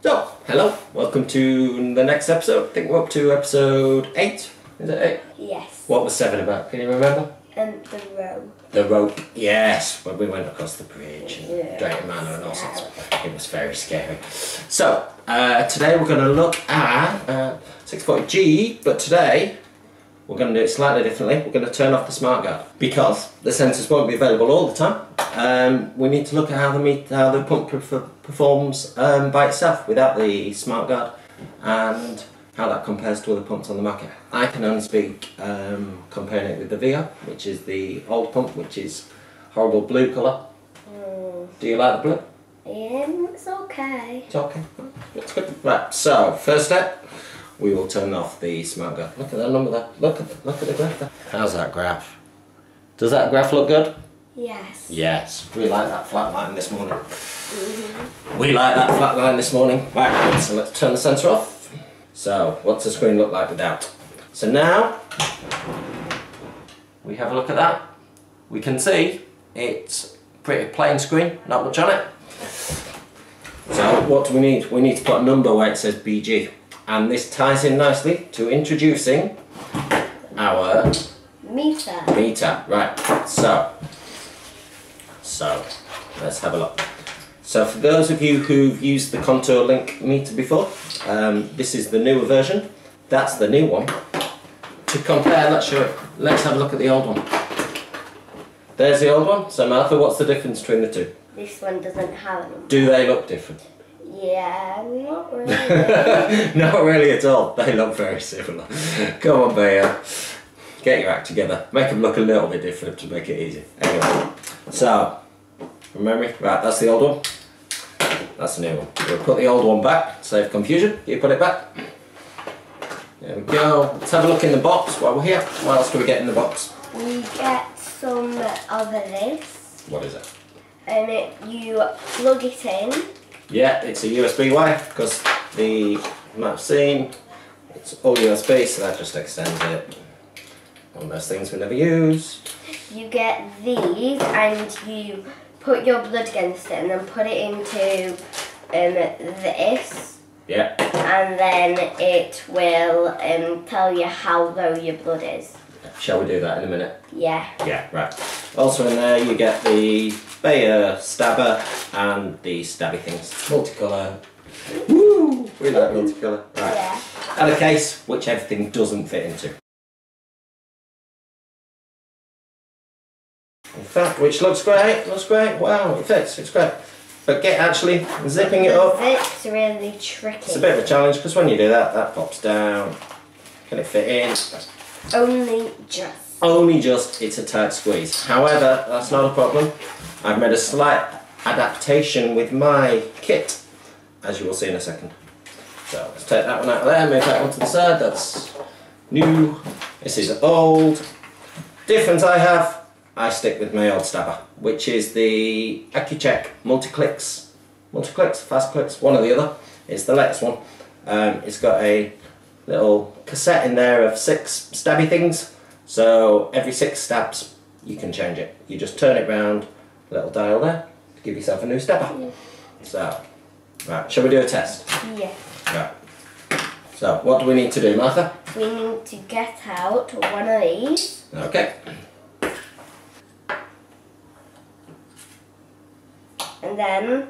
So, hello, welcome to the next episode. I think we're up to episode 8. Is it 8? Yes. What was 7 about? Can you remember? The rope. The rope, yes. When we went across the bridge and Drayton Manor and all sorts. It was very scary. So, today we're going to look at 640G, but today we're going to do it slightly differently. We're going to turn off the SmartGuard because the sensors won't be available all the time. We need to look at how the pump performs by itself without the SmartGuard and how that compares to other pumps on the market. I can only speak comparing it with the Vio, which is the old pump, which is horrible blue colour. Do you like the blue? It's okay. It's okay. It's good. Right, so first step, we will turn off the SmartGuard. Look at that number there. Look at the graph there. How's that graph? Does that graph look good? Yes. Yes. We like that flat line this morning. We like that flat line this morning. Right, so let's turn the sensor off. So, what's the screen look like without? So now, we have a look at that. We can see it's pretty plain screen, not much on it. So, what do we need? We need to put a number where it says BG. And this ties in nicely to introducing our meter. Right, so let's have a look. So for those of you who've used the Contour Link meter before, this is the newer version. That's the new one. To compare, let's show it. Let's have a look at the old one. There's the old one. So Martha, what's the difference between the two? This one doesn't have a number. Do they look different? Yeah, not really. Not really at all. They look very similar. Come on, Bayer. Get your act together. Make them look a little bit different to make it easy. Anyway, so, remember me? Right, that's the old one. That's the new one. We'll put the old one back, save confusion. You put it back. There we go. Let's have a look in the box while we're here. What else do we get in the box? We get some of this. What is it? And you plug it in. Yeah, it's a USB wire because the map scene, it's all USB, so that just extends it. One of those things we never use. You get these and you put your blood against it and then put it into this. Yeah. And then it will tell you how low your blood is. Shall we do that in a minute? Yeah. Yeah, right. Also in there you get the Bayer stabber and the stabby things. Multicolour. Woo! We like multicolour. Right. Yeah. And a case which everything doesn't fit into. In fact, which looks great, wow, it fits, it's great. But actually zipping it up. It's really tricky. It's a bit of a challenge because when you do that, that pops down. Can it fit in? Only just. Only just, it's a tight squeeze. However, that's not a problem. I've made a slight adaptation with my kit, as you will see in a second. So let's take that one out of there, move that one to the side, that's new. This is old. Difference I have, I stick with my old stabber, which is the AccuCheck multi-clicks, fast clicks, one or the other. It's the latest one. It's got a little cassette in there of 6 stabby things. So every 6 stabs you can change it. You just turn it round, little dial there, to give yourself a new stabber. Yeah. So, right, shall we do a test? Yeah. Right. So, what do we need to do, Martha? We need to get out one of these. Okay. And then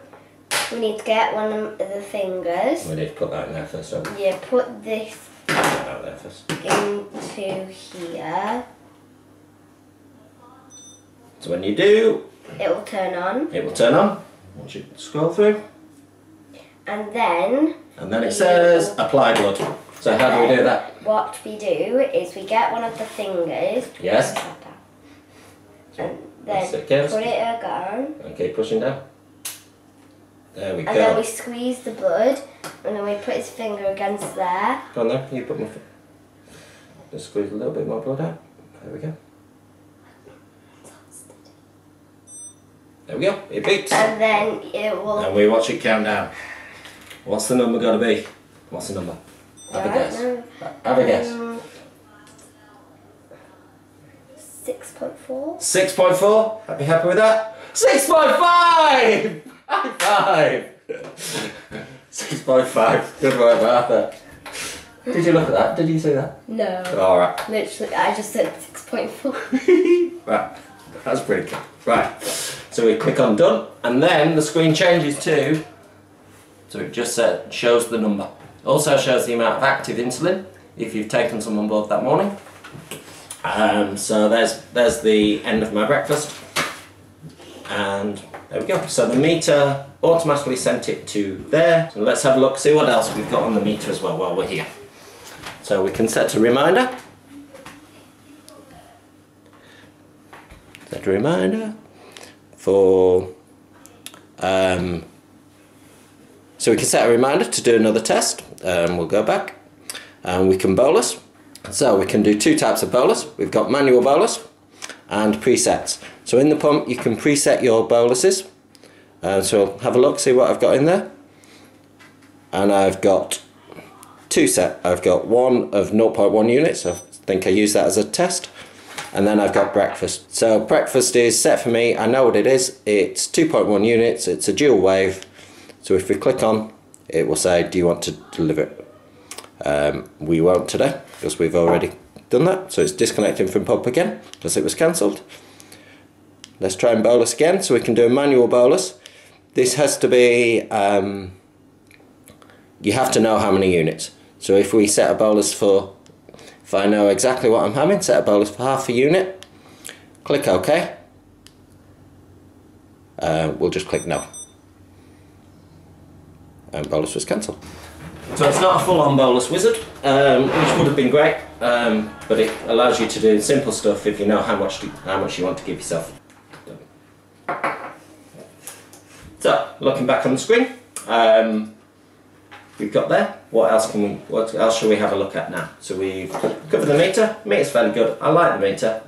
we need to get one of the fingers. We need to put that in there first, don't we? Yeah, put this Out there first. into here. So when you do, it will turn on. It will turn on. Once you scroll through. And then it says apply blood. So how do we do that? What we do is we get one of the fingers. Yes. And then put it again. Okay, pushing down. There we go. And then we squeeze the blood, and then we put his finger against there. Go on there, you put my finger. Just squeeze a little bit more blood out. There we go. There we go, it beeps. And then it will... And we watch it count down. What's the number got to be? What's the number? Have a guess. Have a guess. 6.4. 6.4? Are you happy with that? 6.5! High five! 6.5. Good work, Martha. Did you look at that? Did you see that? No. Alright. Literally, I just said 6.4. Right. That's pretty good. Right. So we click on done, and then the screen changes to, so it just shows the number. Also shows the amount of active insulin if you've taken some on board that morning. So there's the end of my breakfast, and there we go. So the meter automatically sent it to there. So let's have a look, see what else we've got on the meter as well while we're here. So we can set a reminder. Set a reminder for, so we can set a reminder to do another test. We'll go back and we can bolus. So we can do two types of bolus. We've got manual bolus and presets. So in the pump you can preset your boluses. So have a look, see what I've got in there. And I've got two set. I've got one of 0.1 units. I think I use that as a test. And then I've got breakfast. So breakfast is set for me. I know what it is. It's 2.1 units. It's a dual wave. So if we click on, it will say, do you want to deliver it? We won't today because we've already done that. So it's disconnecting from pump again because it was cancelled. Let's try and bolus again. So we can do a manual bolus. This has to be, you have to know how many units. So if we set a bolus for, if I know exactly what I'm having, set a bolus for half a unit, click OK. We'll just click no. And bolus was cancelled. So it's not a full-on bolus wizard, which would have been great, but it allows you to do simple stuff if you know how much you want to give yourself. So looking back on the screen, we've got there. What else shall we have a look at now? So we've covered the meter. Meter's fairly good. I like the meter.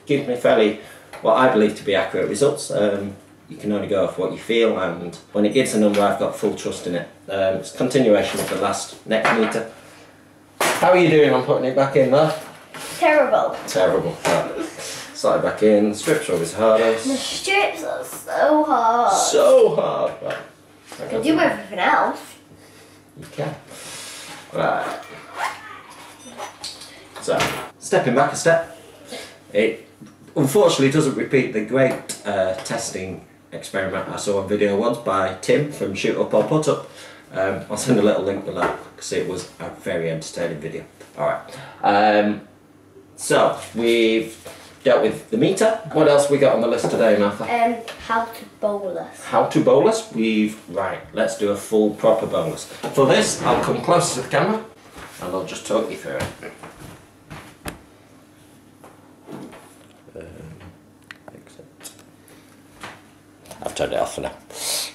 Gives me fairly, what I believe to be accurate results. You can only go off what you feel, and when it gives a number I've got full trust in it. It's a continuation of the last next meter. How are you doing on putting it back in there? Terrible. Terrible. Right. Slide it back in. The strips are always hardest. The strips are so hard. So hard. Right. I can do everything else. You can. Right. So, stepping back a step. It unfortunately doesn't repeat the great testing experiment I saw on video once by Tim from Shoot Up or Put Up. I'll send a little link below because it was a very entertaining video. Alright, so we've dealt with the meter. What else we got on the list today, Martha? How to bolus. How to bolus? Right, let's do a full proper bolus. For this, I'll come closer to the camera and I'll just talk you through it. I've turned it off for now,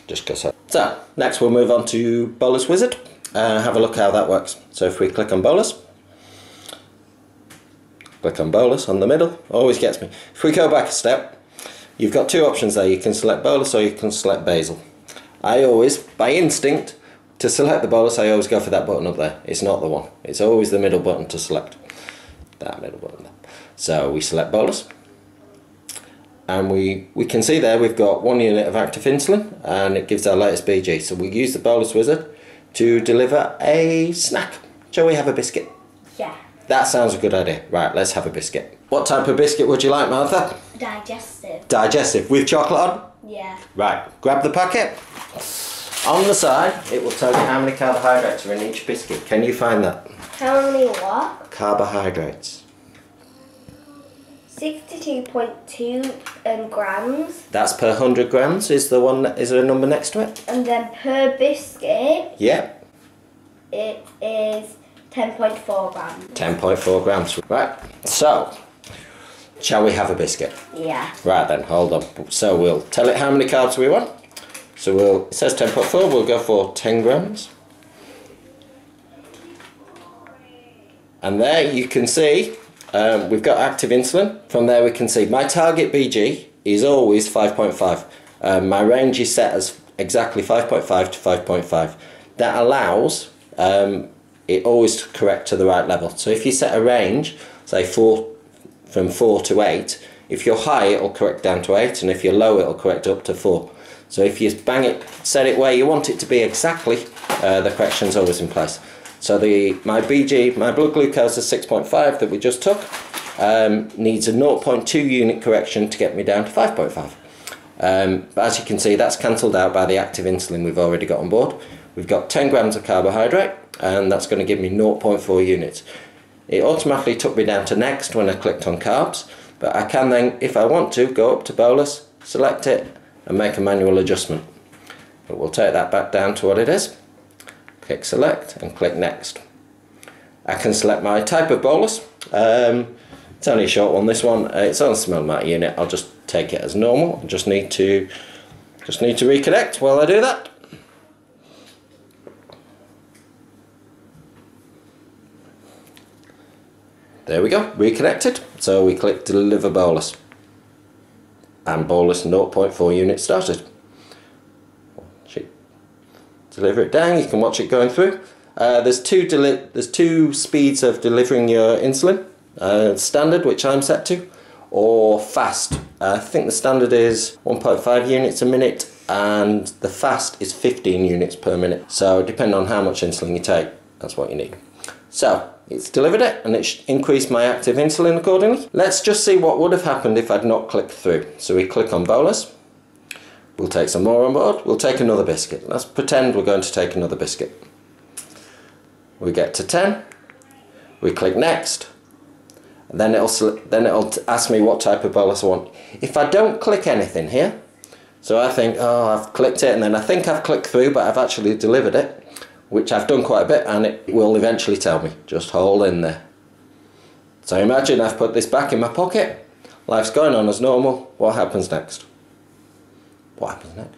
just because. So, next we'll move on to Bolus Wizard. Have a look how that works. So if we click on Bolus, on the middle, always gets me. If we go back a step, you've got two options there. You can select Bolus or you can select Basal. I always, by instinct, to select the Bolus, I always go for that button up there. It's not the one. It's always the middle button to select. That middle button there. So we select Bolus. And we can see there we've got 1 unit of active insulin and it gives our latest BG. So we use the Bolus Wizard to deliver a snack. Shall we have a biscuit? Yeah. That sounds a good idea. Right, let's have a biscuit. What type of biscuit would you like, Martha? Digestive. Digestive. With chocolate on? Yeah. Right, grab the packet. On the side, it will tell you how many carbohydrates are in each biscuit. Can you find that? How many what? Carbohydrates. 62.2 grams. That's per 100 grams. Is there a number next to it? And then per biscuit. Yep. It is 10.4 grams. 10.4 grams. Right. So, shall we have a biscuit? Yeah. Right then. Hold on. So we'll tell it how many carbs we want. So it says 10.4. We'll go for 10 grams. And there you can see. We've got active insulin. From there we can see my target BG is always 5.5. My range is set as exactly 5.5 to 5.5. That allows it always to correct to the right level. So if you set a range, say from 4 to 8, if you're high it'll correct down to 8 and if you're low it'll correct up to 4. So if you bang it, set it where you want it to be exactly, the correction's always in place. So my blood glucose is 6.5 that we just took, needs a 0.2 unit correction to get me down to 5.5. But as you can see, that's cancelled out by the active insulin we've already got on board. We've got 10 grams of carbohydrate, and that's going to give me 0.4 units. It automatically took me down to next when I clicked on carbs, but I can then, if I want to, go up to bolus, select it, and make a manual adjustment. But we'll take that back down to what it is. Click select and click next. I can select my type of bolus. It's only a short one, this one. It's on a small amount unit. I'll just take it as normal. I just need to reconnect while I do that. There we go, reconnected. So we click deliver bolus. And bolus 0.4 units started. Deliver it down, you can watch it going through. There's two speeds of delivering your insulin. Standard, which I'm set to, or fast. I think the standard is 1.5 units a minute and the fast is 15 units per minute. So depending on how much insulin you take, that's what you need. So it's delivered it and it's increased my active insulin accordingly. Let's just see what would have happened if I'd not clicked through. So we click on bolus. We'll take some more on board. We'll take another biscuit. Let's pretend we're going to take another biscuit. We get to 10. We click next. And then it'll ask me what type of bolus I want. If I don't click anything here, so I think, oh, I've clicked it, and then I think I've clicked through, but I've actually delivered it, which I've done quite a bit, and it will eventually tell me. Just hold in there. So imagine I've put this back in my pocket. Life's going on as normal. What happens next? What happens next?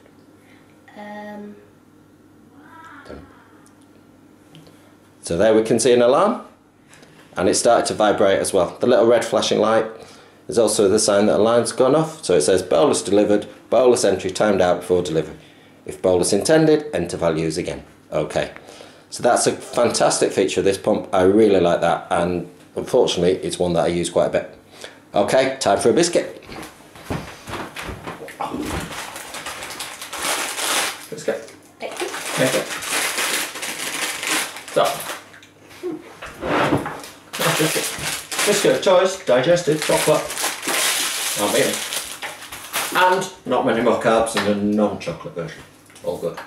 So there we can see an alarm, and it started to vibrate as well. The little red flashing light is also the sign that alarm's gone off. So it says bolus delivered, bolus entry timed out before delivery. If bolus intended, enter values again. Okay, so that's a fantastic feature of this pump. I really like that, and unfortunately it's one that I use quite a bit. Okay, time for a biscuit. Biscuit. Okay. So, biscuit of choice, digested, chocolate, and not many more carbs than a non-chocolate version. All good.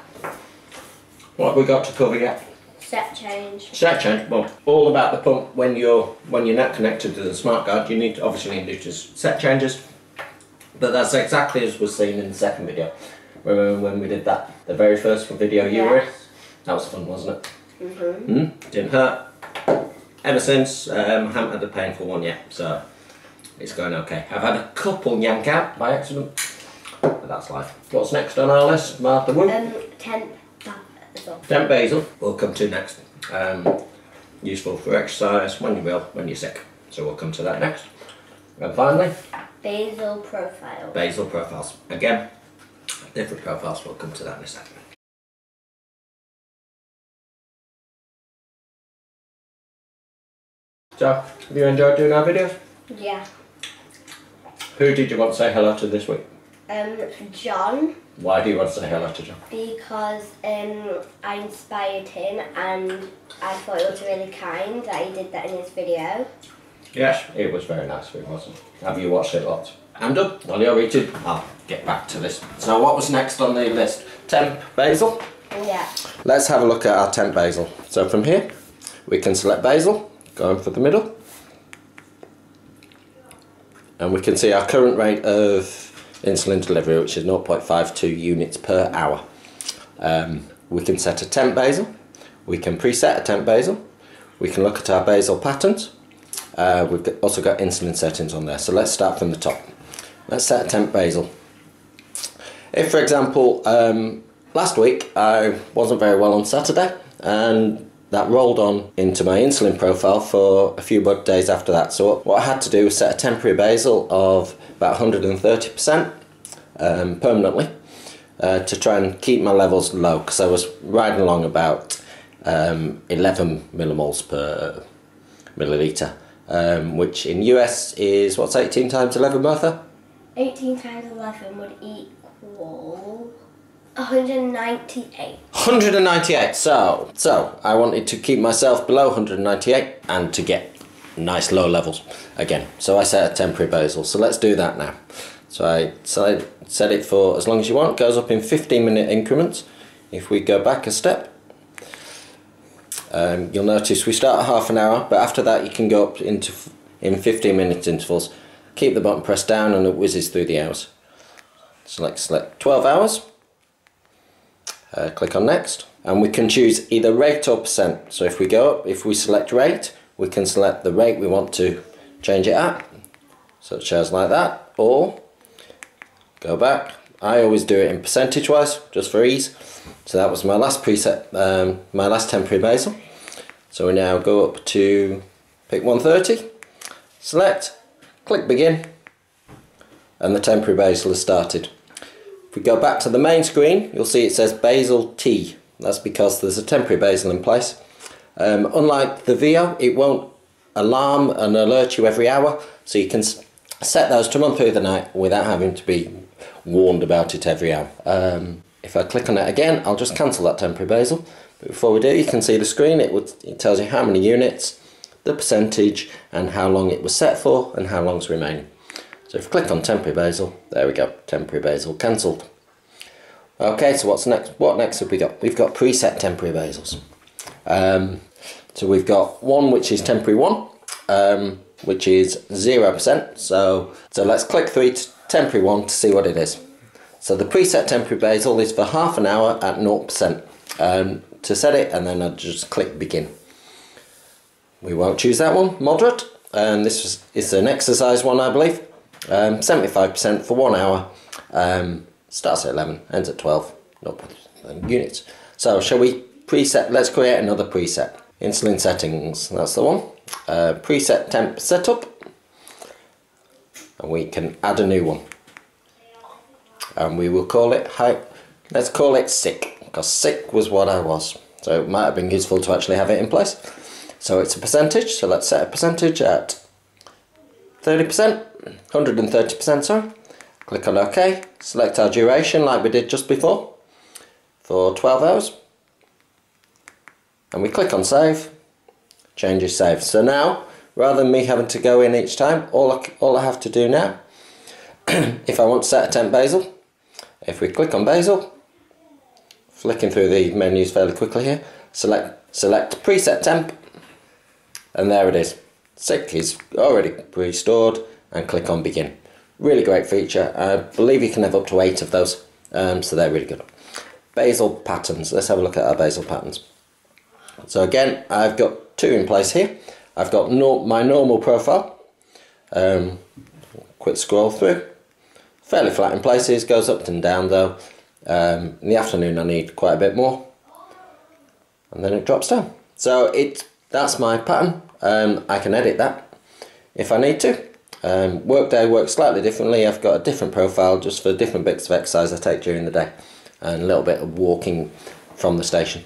What have we got to cover yet? Set change. Set change. Well, all about the pump. When you're not connected to the SmartGuard, you obviously need to do set changes. But that's exactly as was seen in the second video. Remember when we did that? The very first video you were in? That was fun, wasn't it? Mm-hmm. Didn't hurt. Ever since, I haven't had a painful one yet, so it's going okay. I've had a couple yank out by accident, but that's life. What's next on our list, Martha Wu? Temp basil we'll come to next. Useful for exercise when you're sick. So we'll come to that next. And finally, basal profiles. Basal profiles. Again, different profiles. We'll come to that in a second. So, have you enjoyed doing our videos? Yeah. Who did you want to say hello to this week? John. Why do you want to say hello to John? Because I inspired him and I thought it was really kind that he did that in his video. Yes, it was very nice of him, wasn't it? Have you watched it lots? I'm done. While you're eating, I'll get back to this. So what was next on the list? Temp basil? Yeah. Let's have a look at our temp basil. So from here, we can select basil, going for the middle. And we can see our current rate of insulin delivery, which is 0.52 units per hour. We can set a temp basal, we can preset a temp basal, we can look at our basal patterns. We've also got insulin settings on there, so let's start from the top. Let's set a temp basal. If, for example, last week I wasn't very well on Saturday, and that rolled on into my insulin profile for a few days after that. So what I had to do was set a temporary basal of about 130% permanently to try and keep my levels low, because I was riding along about 11 millimoles per milliliter, which in US is, what's 18 times 11, Martha? 18 times 11 would equal 198. 198. So I wanted to keep myself below 198 and to get nice low levels again. So I set a temporary basal. So let's do that now. So I set it for as long as you want. It goes up in 15-minute increments. If we go back a step, you'll notice we start at half an hour, but after that you can go up in 15-minute intervals. Keep the button pressed down and it whizzes through the hours. Select 12 hours. Click on next, and we can choose either rate or percent. So if we go up, if we select rate, we can select the rate we want to change it at, such as like that, or go back. I always do it in percentage wise, just for ease. So that was my last preset, my last temporary basal. So we now go up to pick 130, select, click begin, and the temporary basal has started. If we go back to the main screen, you'll see it says basal T. That's because there's a temporary basal in place. Unlike the VO, it won't alarm and alert you every hour, so you can set those to run through the night without having to be warned about it every hour. If I click on it again, I'll just cancel that temporary basal. But before we do, you can see the screen. It tells you how many units, the percentage, and how long it was set for, and how long's remaining. So if you click on temporary basal, there we go, temporary basal cancelled. Okay, so what's next? What next have we got? We've got preset temporary basals. So we've got one which is temporary 1, which is 0%. So let's click through to temporary 1 to see what it is. So the preset temporary basal is for half an hour at 0%. To set it, and then I'll just click begin. We won't choose that one, moderate. This is an exercise one, I believe. 75% for 1 hour, starts at 11, ends at 12, 0 units. So shall we preset, let's create another preset. Insulin settings, that's the one. Preset temp setup, and we can add a new one. And we will call it, let's call it sick, because sick was what I was. So it might have been useful to actually have it in place. So it's a percentage, so let's set a percentage at 30%. 130%, sorry. Click on OK, select our duration like we did just before for 12 hours, and we click on save. Change is saved. So now, rather than me having to go in each time, all I have to do now, if I want to set a temp basal, if we click on basal, flicking through the menus fairly quickly here, select preset temp, and there it is. Sick is already pre-stored, and click on begin. Really great feature. I believe you can have up to 8 of those, so they're really good. Basal patterns. Let's have a look at our basal patterns. So again, I've got 2 in place here. I've got my normal profile. Quick scroll through. Fairly flat in places, goes up and down though. In the afternoon I need quite a bit more, and then it drops down. So that's my pattern. I can edit that if I need to. Workday works slightly differently. I've got a different profile just for different bits of exercise I take during the day, and a little bit of walking from the station.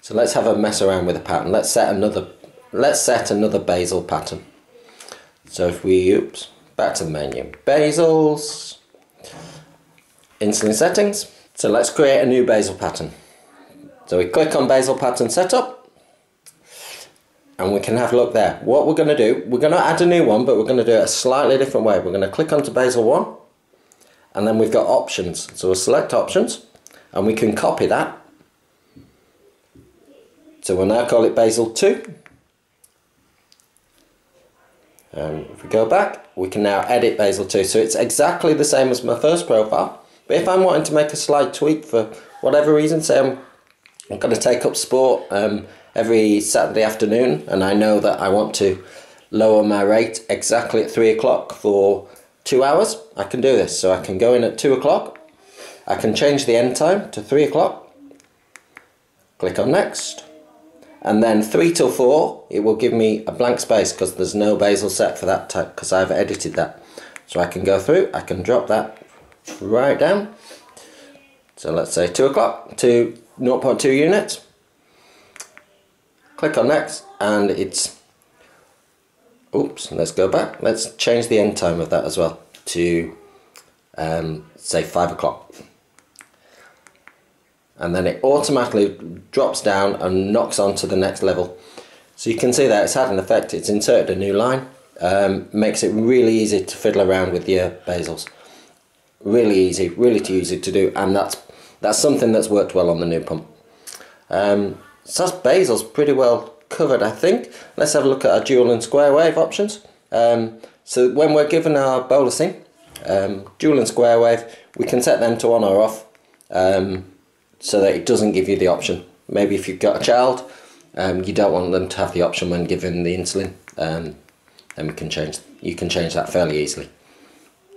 So let's have a mess around with a pattern. Let's set another basal pattern. So if we back to the menu, basals, insulin settings. So let's create a new basal pattern. So we click on basal pattern setup, and we can have a look there. What we're going to do, we're going to add a new one, but we're going to do it a slightly different way. We're going to click onto basal 1, and then we've got options. So we'll select options, and we can copy that. So we'll now call it basal 2. If we go back, we can now edit basal 2. So it's exactly the same as my first profile. But if I'm wanting to make a slight tweak for whatever reason, say I'm going to take up sport every Saturday afternoon, and I know that I want to lower my rate exactly at 3 o'clock for 2 hours, I can do this. So I can go in at 2 o'clock, I can change the end time to 3 o'clock, click on next, and then 3 till 4 it will give me a blank space because there's no basal set for that type, because I've edited that. So I can go through, I can drop that right down. So let's say 2 o'clock to 0.2 units. Click on next, and it's, let's go back. Let's change the end time of that as well to say 5 o'clock. and then it automatically drops down and knocks on to the next level. So you can see that it's had an effect. It's inserted a new line. Makes it really easy to fiddle around with your basals. Really easy, really easy to do, and that's something that's worked well on the new pump. So that's basals pretty well covered, I think. Let's have a look at our dual and square wave options. So when we're given our bolusing, dual and square wave, we can set them to on or off, so that it doesn't give you the option. Maybe if you've got a child, you don't want them to have the option when given the insulin, then you can change that fairly easily.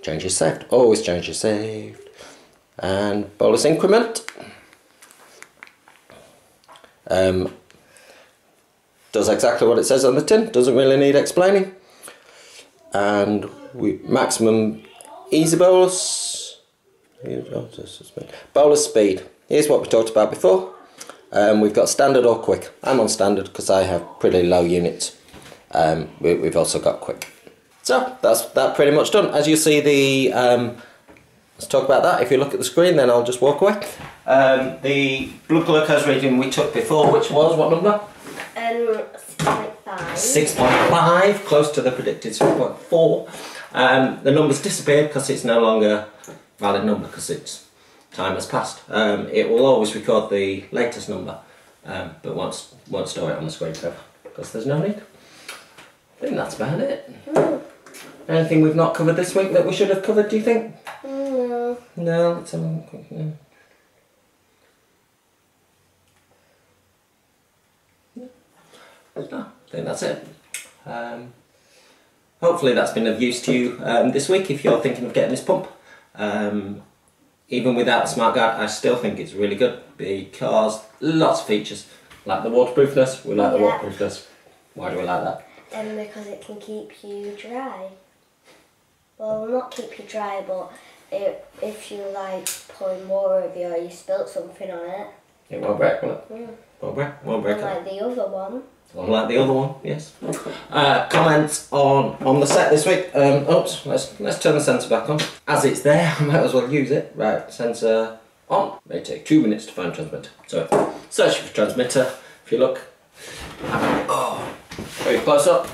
Change is saved, always change is saved. And bolus increment. Does exactly what it says on the tin, doesn't really need explaining. And maximum easy bolus. Bolus speed. Here's what we talked about before. We've got standard or quick. I'm on standard because I have pretty low units. We've also got quick. So that's that pretty much done. As you see, let's talk about that. If you look at the screen, then I'll just walk away. The blood glucose reading we took before, which was what number? 6.5. 6.5, close to the predicted 6.4. The number's disappeared because it's no longer a valid number because its time has passed. It will always record the latest number, but won't store it on the screen forever because there's no need. I think that's about it. Anything we've not covered this week that we should have covered, do you think? No. No, let's have a quick. No. I think that's it. Hopefully that's been of use to you this week if you're thinking of getting this pump. Even without SmartGuard, I still think it's really good because lots of features. Like the waterproofness, we like the waterproofness. Why do we like that? Because it can keep you dry. Well, not keep you dry, but if you like pouring water over you or you spilt something on it. It won't break, will it? Won't break, won't break. Unlike the other one. Unlike the other one, yes. Comments on the set this week. Oops, let's turn the sensor back on. As it's there, I might as well use it. Right, sensor on. May take 2 minutes to find transmitter. So, search for transmitter. If you look, very close up.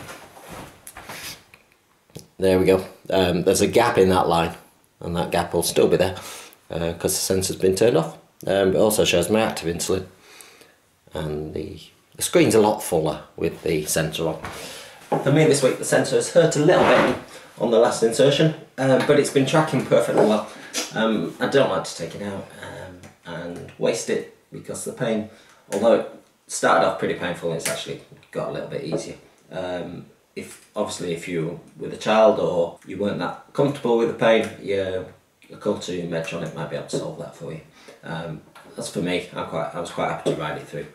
There we go. There's a gap in that line, and that gap will still be there because the sensor's been turned off. It also shows my active insulin, and the screen's a lot fuller with the sensor on. For me this week, the sensor has hurt a little bit on the last insertion, but it's been tracking perfectly well. I don't like to take it out and waste it because the pain, although it started off pretty painful, it's actually got a little bit easier. If you're with a child or you weren't that comfortable with the pain, a call to Medtronic might be able to solve that for you. As for me, I was quite happy to ride it through.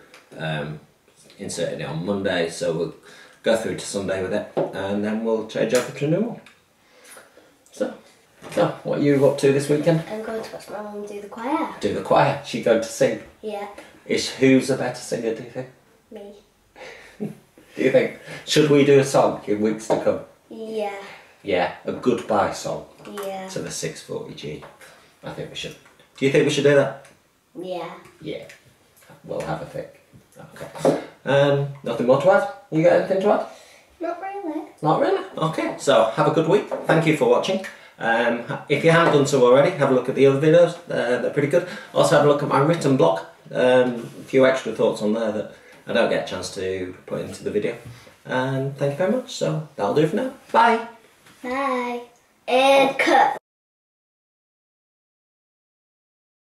Inserted it on Monday, so we'll go through to Sunday with it, and then we'll change over to normal. So what are you up to this weekend? I'm going to watch my mum do the choir. Do the choir? She's going to sing? Yeah. Who's a better singer, do you think? Me. Do you think? Should we do a song in weeks to come? Yeah. Yeah, a goodbye song. Yeah. To the 640G. I think we should. Do you think we should do that? Yeah. Yeah. We'll have a think. Okay. Nothing more to add? You got anything to add? Not really. Not really? Okay. So, have a good week. Thank you for watching. If you haven't done so already, have a look at the other videos. They're pretty good. Also have a look at my written blog. A few extra thoughts on there that I don't get a chance to put into the video. And thank you very much. So, that'll do for now. Bye. Bye. And cut.